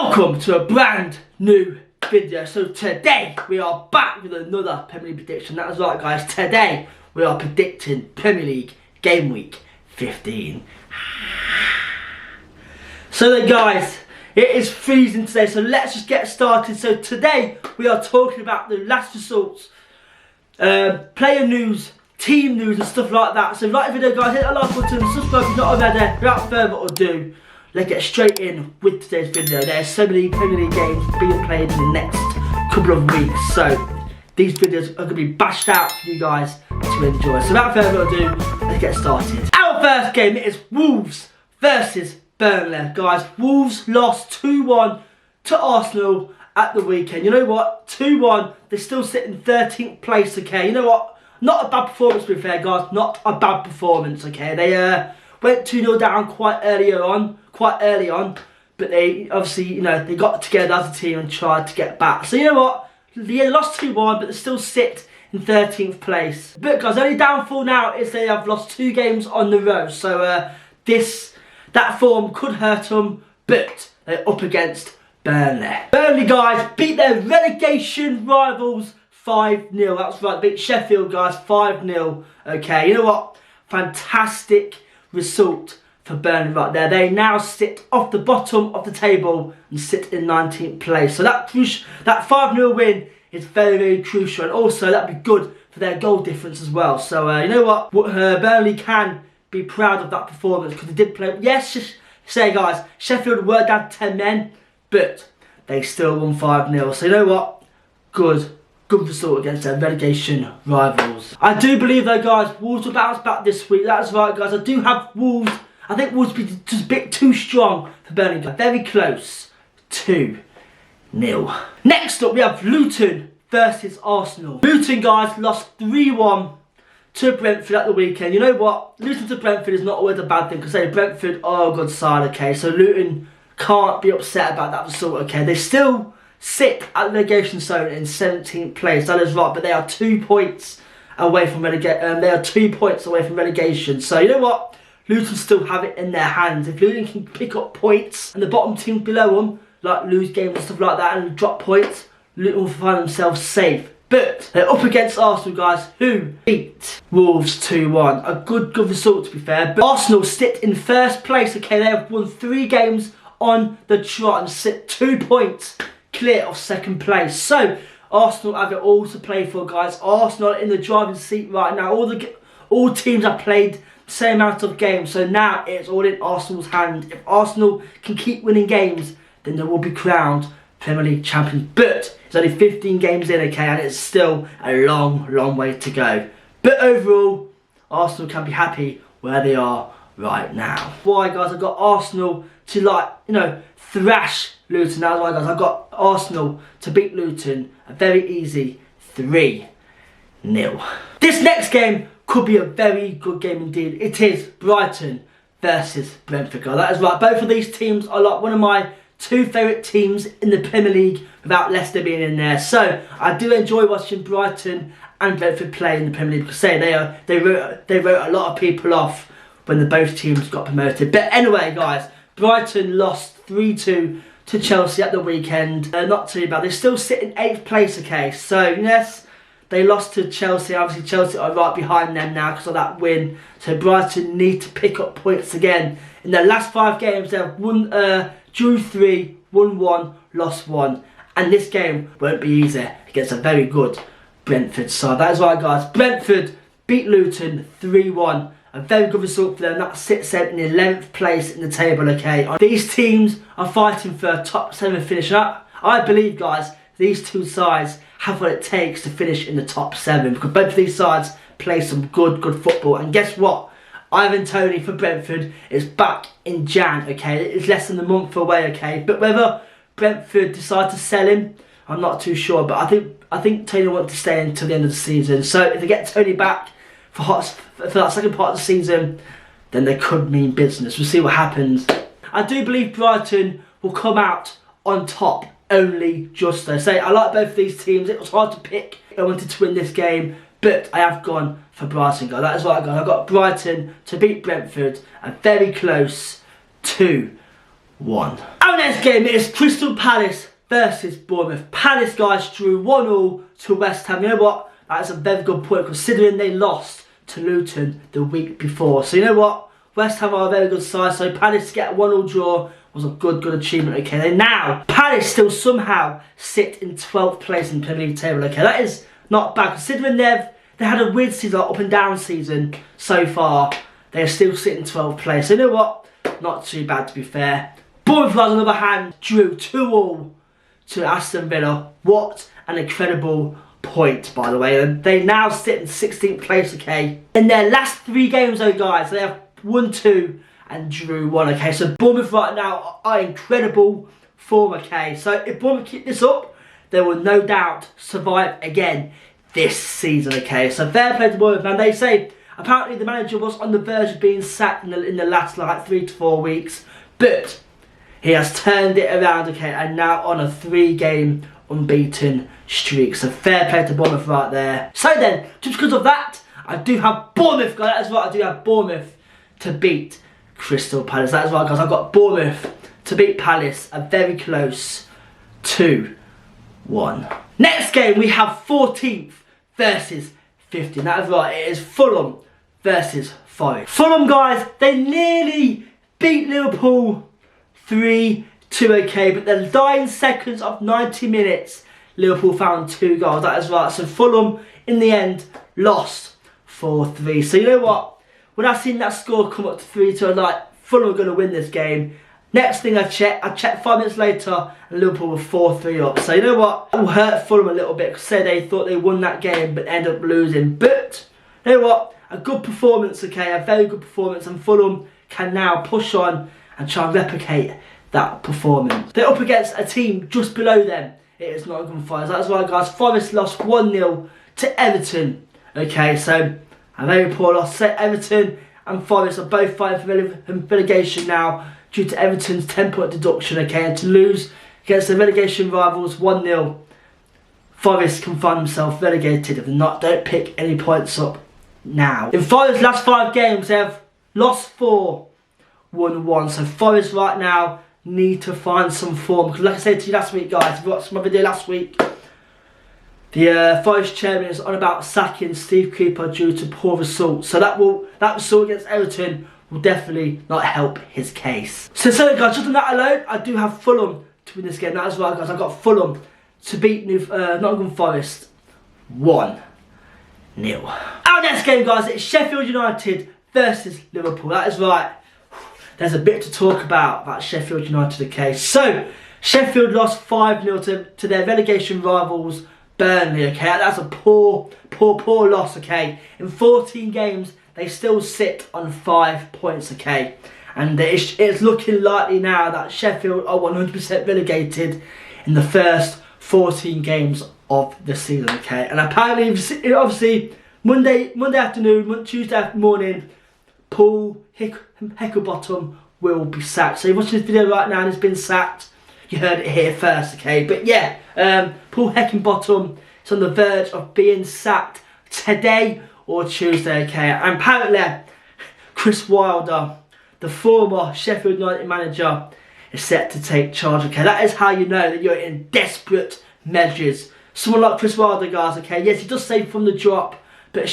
Welcome to a brand new video. So today we are back with another Premier League prediction. That is right, guys. Today we are predicting Premier League game week 15. So then, guys, it is freezing today, so let's just get started. So today we are talking about the last results, player news, team news and stuff like that. So like the video, guys, hit that like button, subscribe if you're not already. Without further ado, let's get straight in with today's video. There's so many Premier League games being played in the next couple of weeks, so these videos are going to be bashed out for you guys to enjoy. So without further ado, let's get started. Our first game is Wolves versus Burnley. Guys, Wolves lost 2-1 to Arsenal at the weekend. You know what? 2-1. They still sit in 13th place, okay? You know what? Not a bad performance, to be fair, guys. Not a bad performance, okay? They went 2-0 down quite early on, but they obviously, you know, they got together as a team and tried to get back. So you know what? Yeah, they lost 2-1, but they still sit in 13th place. But guys, only downfall now is they have lost 2 games on the row. So that form could hurt them, but they're up against Burnley. Burnley, guys, beat their relegation rivals 5-0. That's right, beat Sheffield, guys, 5-0. Okay, you know what? Fantastic result for Burnley right there. They now sit off the bottom of the table and sit in 19th place. So that 5-0 win is very, very crucial, and also that'd be good for their goal difference as well. So you know what? Burnley can be proud of that performance because they did play. Yes, say guys, Sheffield were down 10 men, but they still won 5-0. So you know what? Good result against their relegation rivals. I do believe though, guys, Wolves will bounce back this week. That's right, guys. I do have Wolves. I think Wolves will be just a bit too strong for Burnley. Very close. 2-0. Next up, we have Luton versus Arsenal. Luton, guys, lost 3-1 to Brentford at the weekend. You know what? Losing to Brentford is not always a bad thing, because Brentford are a good side, okay? So Luton can't be upset about that result, okay? They still sit at the relegation zone in 17th place. That is right, but they are 2 points away from relegation. So you know what? Luton still have it in their hands. If Luton can pick up points and the bottom teams below them, like lose games and stuff like that and drop points, Luton will find themselves safe. But they're up against Arsenal, guys, who beat Wolves 2-1. A good result, to be fair. But Arsenal sit in first place, okay? They have won 3 games on the trot and sit 2 points clear of second place. So Arsenal have it all to play for, guys. Arsenal are in the driving seat right now. All teams have played the same amount of games, so now it's all in Arsenal's hand. If Arsenal can keep winning games, then they will be crowned Premier League champions. But it's only 15 games in, okay, and it's still a long way to go. But overall, Arsenal can be happy where they are right now. Why, guys? I've got Arsenal to, like, you know, thrash Luton. That's why, guys, I've got Arsenal to beat Luton a very easy 3-0. This next game could be a very good game indeed. It is Brighton versus Brentford, guys. That is right. Both of these teams are like one of my 2 favourite teams in the Premier League, without Leicester being in there. So I do enjoy watching Brighton and Brentford play in the Premier League, because they wrote a lot of people off when both teams got promoted. But anyway, guys, Brighton lost 3-2 to Chelsea at the weekend. Not too bad. They still sit in 8th place, okay? So yes, they lost to Chelsea. Obviously, Chelsea are right behind them now because of that win. So Brighton need to pick up points again. In their last 5 games, they've drew 3, won 1, lost 1. And this game won't be easy against a very good Brentford side. That is right, guys. Brentford beat Luton 3-1. A very good result for them. That sits them in 11th place in the table, okay? These teams are fighting for a top 7 finish. I believe, guys, these 2 sides have what it takes to finish in the top 7, because both of these sides play some good football. And guess what? Ivan Toney for Brentford is back in Jan, okay? It's less than a month away, okay? But whether Brentford decide to sell him, I'm not too sure. But I think Toney wants to stay until the end of the season. So if they get Toney back for that second part of the season, then they could mean business. We'll see what happens. I do believe Brighton will come out on top, only just though. So I like both of these teams. It was hard to pick. I wanted to win this game, but I have gone for Brighton, guys. That is what I got. I got Brighton to beat Brentford, and very close to Our next game is Crystal Palace versus Bournemouth. Palace, guys, drew 1-1 to West Ham. You know what? That's a very good point considering they lost to Luton the week before. So you know what? West Ham are a very good side. So Palace to get a 1-1 draw was a good achievement. Okay, and now Palace still somehow sit in 12th place in the Premier League table. Okay, that is not bad considering they had a weird season, like up and down season so far. They're still sitting 12th place. So you know what? Not too bad to be fair. Bournemouth, on the other hand, drew 2-2 to Aston Villa. What an incredible point, by the way. And they now sit in 16th place, okay. In their last 3 games, though, guys, they have won 2 and drew 1, okay. So Bournemouth right now are incredible form, okay. So if Bournemouth keep this up, they will no doubt survive again this season, okay. So fair play to Bournemouth, man. They say apparently the manager was on the verge of being sacked in the last like 3 to 4 weeks, but he has turned it around, okay, and now on a 3-game unbeaten streak. So fair play to Bournemouth right there. So then, just because of that, I do have Bournemouth, guys. That is right, I do have Bournemouth to beat Crystal Palace. That is right, guys. I've got Bournemouth to beat Palace, a very close 2-1. Next game, we have 14th versus 15th. That is right, it is Fulham versus Forest. Fulham, guys, they nearly beat Liverpool 3-2, okay, but the dying seconds of 90 minutes, Liverpool found 2 goals. That is right. So Fulham, in the end, lost 4-3. So you know what? When I seen that score come up to 3-2, I was like, Fulham are going to win this game. Next thing I checked 5 minutes later, and Liverpool were 4-3 up. So you know what? It will hurt Fulham a little bit because they thought they won that game, but ended up losing. But you know what? A good performance, okay, a very good performance, and Fulham can now push on and try and replicate that performance. They're up against a team just below them. It is Nottingham Forest. That's right, guys. Forest lost 1-0 to Everton. Okay, so a very poor loss. So Everton and Forest are both fighting for relegation now due to Everton's 10-point deduction. Okay, and to lose against the relegation rivals 1-0, Forest can find themselves relegated if they don't pick any points up now. In Forest's last 5 games, they have lost 4, won 1. So Forest right now need to find some form, because like I said to you last week, guys, if you watched my video last week, the Forest chairman is on about sacking Steve Cooper due to poor results. So that result against Everton will definitely not help his case. So guys, just on that alone, I do have Fulham to win this game. That is right, guys. I've got Fulham to beat Nottingham Forest 1-0. Our next game, guys, is Sheffield United versus Liverpool. That is right. There's a bit to talk about Sheffield United, okay. So, Sheffield lost 5-0 to their relegation rivals, Burnley, okay. That's a poor loss, okay. In 14 games, they still sit on 5 points, okay. And it's looking likely now that Sheffield are 100% relegated in the first 14 games of the season, okay. And apparently, obviously, Monday afternoon, Tuesday morning, Paul Heckingbottom will be sacked. So you're watching this video right now and he's been sacked. You heard it here first, okay? But yeah, Paul Heckingbottom is on the verge of being sacked today or Tuesday, okay? And apparently, Chris Wilder, the former Sheffield United manager, is set to take charge, okay? That is how you know that you're in desperate measures. Someone like Chris Wilder, guys, okay? Yes, he does save from the drop, but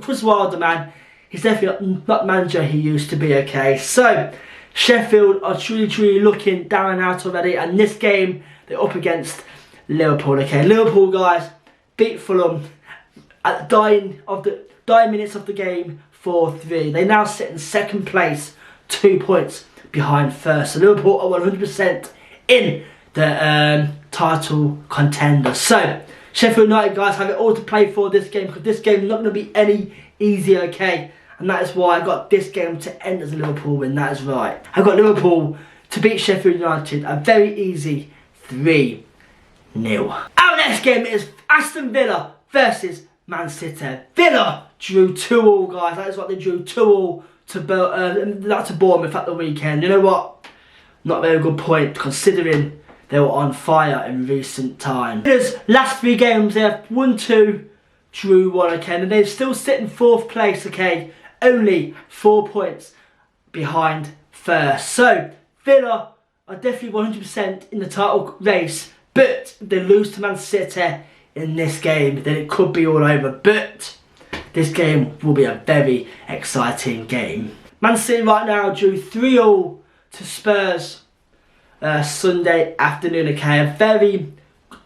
Chris Wilder, man, he's definitely not the manager he used to be, okay? So, Sheffield are truly looking down and out already. And this game, they're up against Liverpool, okay? Liverpool, guys, beat Fulham at the dying minutes of the game 4-3. They now sit in 2nd place, 2 points behind first. So, Liverpool are 100% in the title contender. So, Sheffield United, guys, have it all to play for this game, because this game is not going to be any easier, okay? And that is why I got this game to end as a Liverpool win. That is right. I got Liverpool to beat Sheffield United, a very easy 3-0. Our next game is Aston Villa versus Man City. Villa drew 2-2, guys. That is what they drew 2-2 to Bournemouth at the weekend. You know what? Not a very good point considering they were on fire in recent time. Villa's last 3 games, they have won 2, drew 1, okay, and they still sit in 4th place, okay, only 4 points behind first. So Villa are definitely 100% in the title race, but if they lose to Man City in this game, then it could be all over. But this game will be a very exciting game. Man City right now drew 3-3 to Spurs Sunday afternoon, okay? A very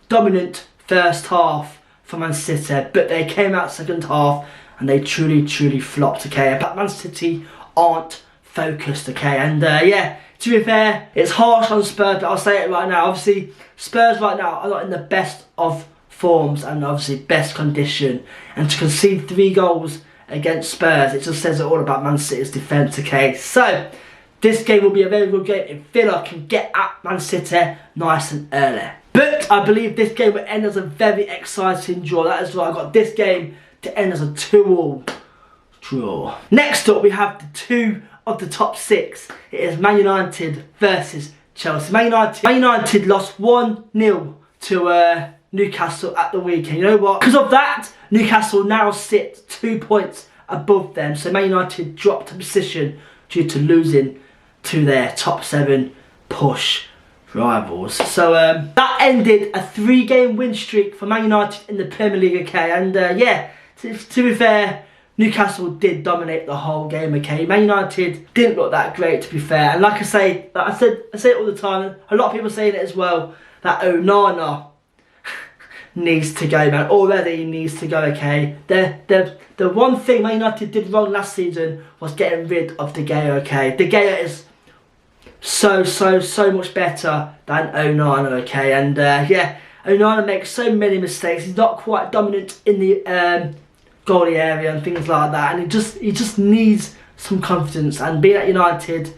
dominant first half for Man City, but they came out second half and they truly flopped, okay? But Man City aren't focused, okay? And yeah, to be fair, it's harsh on Spurs, but I'll say it right now. Obviously, Spurs right now are not in the best of forms and obviously best condition, and to concede 3 goals against Spurs, it just says it all about Man City's defence, okay? So this game will be a very good game if Villa can get at Man City nice and early. But I believe this game will end as a very exciting draw. That is why I got this game to end as a 2-2 draw. Next up, we have the 2 of the top 6. It is Man United versus Chelsea. Man United lost 1-0 to Newcastle at the weekend. You know what? Because of that, Newcastle now sit 2 points above them. So Man United dropped a position due to losing to their top 7 push rivals. So that ended a 3-game win streak for Man United in the Premier League, okay? And yeah, to be fair, Newcastle did dominate the whole game, okay? Man United didn't look that great, to be fair. And like I say, I say it all the time. A lot of people saying it as well, that Onana needs to go, man. Already he needs to go, okay? The one thing Man United did wrong last season was getting rid of De Gea, okay? De Gea is so much better than Onana, okay? And yeah, Onana makes so many mistakes. He's not quite dominant in the goalie area and things like that, and he just needs some confidence, and being at United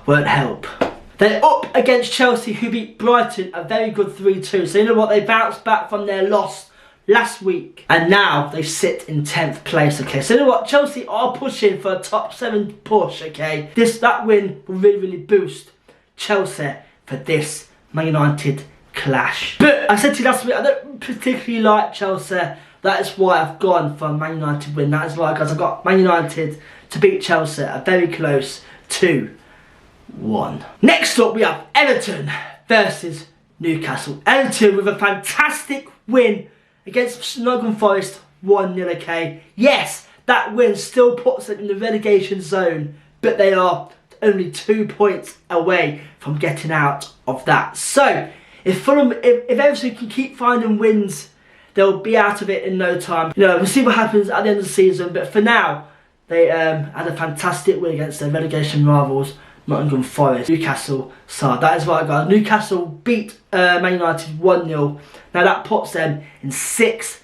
won't help. They're up against Chelsea, who beat Brighton a very good 3-2. So you know what, they bounced back from their loss last week, and now they sit in 10th place, okay? So you know what, Chelsea are pushing for a top 7 push, okay? That win will really boost Chelsea for this Man United clash. But I said to you last week, I don't particularly like Chelsea. That is why I've gone for a Man United win. That is why, guys, I've got Man United to beat Chelsea a very close 2-1. Next up, we have Everton versus Newcastle. Everton with a fantastic win against Nottingham Forest 1-0, okay? Yes, that win still puts them in the relegation zone, but they are only 2 points away from getting out of that. So, if Everton can keep finding wins, they'll be out of it in no time. You know, we'll see what happens at the end of the season, but for now, they had a fantastic win against their relegation rivals, Nottingham Forest. Newcastle side. That is right, guys. Newcastle beat Man United 1-0. Now that puts them in sixth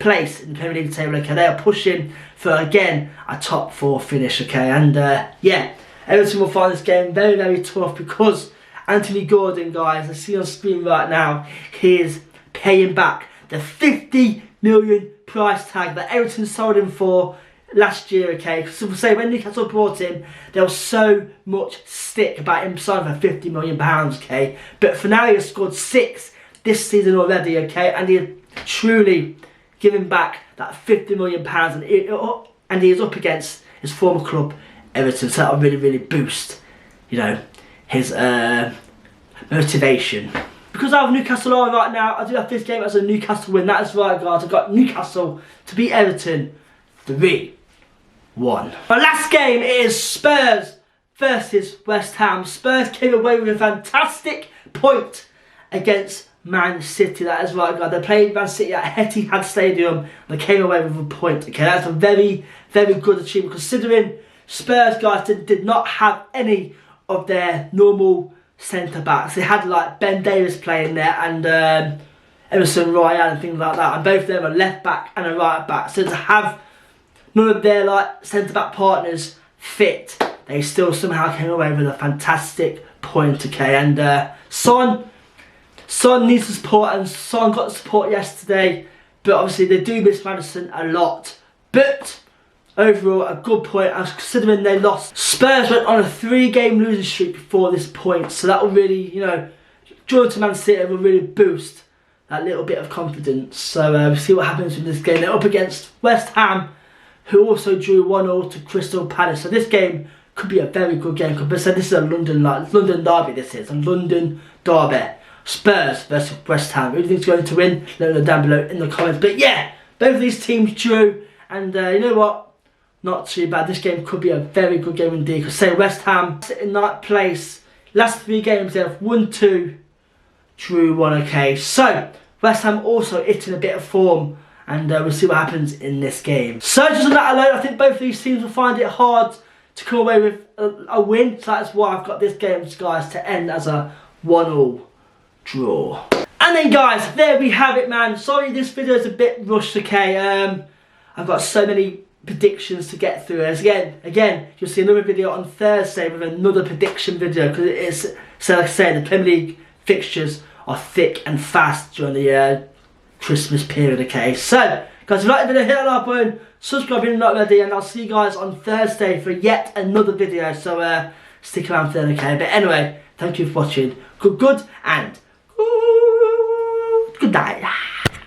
place in the Premier League table, okay? They are pushing for, again, a top 4 finish, okay? And yeah, Everton will find this game very tough, because Anthony Gordon, guys, I see on screen right now, he is paying back the 50 million price tag that Everton sold him for last year, okay? So we'll say when Newcastle brought him, there was so much stick about him signing for £50 million, okay? But for now, he has scored 6 this season already, okay? And he is truly giving back that £50 million, and he is up against his former club, Everton. So that'll really boost, you know, his motivation. Because I have Newcastle on right now, I do have this game as a Newcastle win. That is right, guys. I've got Newcastle to beat Everton 3-1. My last game is Spurs versus West Ham. Spurs came away with a fantastic point against Man City. That is right, guys. They played Man City at Etihad Stadium and they came away with a point. Okay, that's a very good achievement, considering Spurs, guys, did not have any of their normal centre backs. They had like Ben Davies playing there and Emerson Royale and things like that, and both of them are left back and a right back. So to have none of their like centre back partners fit, they still somehow came away with a fantastic point, okay? And Son needs the support, and Son got the support yesterday, but obviously they do miss Maddison a lot. But overall, a good point, as considering they lost. Spurs went on a 3-game losing streak before this point, so that will really, you know, drawing to Man City will really boost that little bit of confidence. So we'll see what happens in this game. They're up against West Ham, who also drew 1-0 to Crystal Palace. So this game could be a very good game. Because this is a London derby. This is a London derby. Spurs versus West Ham. Who do you think's going to win? Let me know down below in the comments. But yeah, both of these teams drew, and you know what? Not too bad. This game could be a very good game indeed. Because say West Ham in that place. Last 3 games they have won 2, drew 1. Okay, so West Ham also hitting a bit of form, and we'll see what happens in this game. So just on that alone, I think both of these teams will find it hard to come away with a win. So that's why I've got this game, guys, to end as a 1-1 draw. And then guys, there we have it, man. Sorry this video is a bit rushed, okay. I've got so many predictions to get through. As again, you'll see another video on Thursday with another prediction video, because it is, so like I say, the Premier League fixtures are thick and fast during the Christmas period, okay. So guys, if you like the video, hit that like button, subscribe if you're not already, and I'll see you guys on Thursday for yet another video. So stick around for then, okay. But anyway, thank you for watching. Good and good night.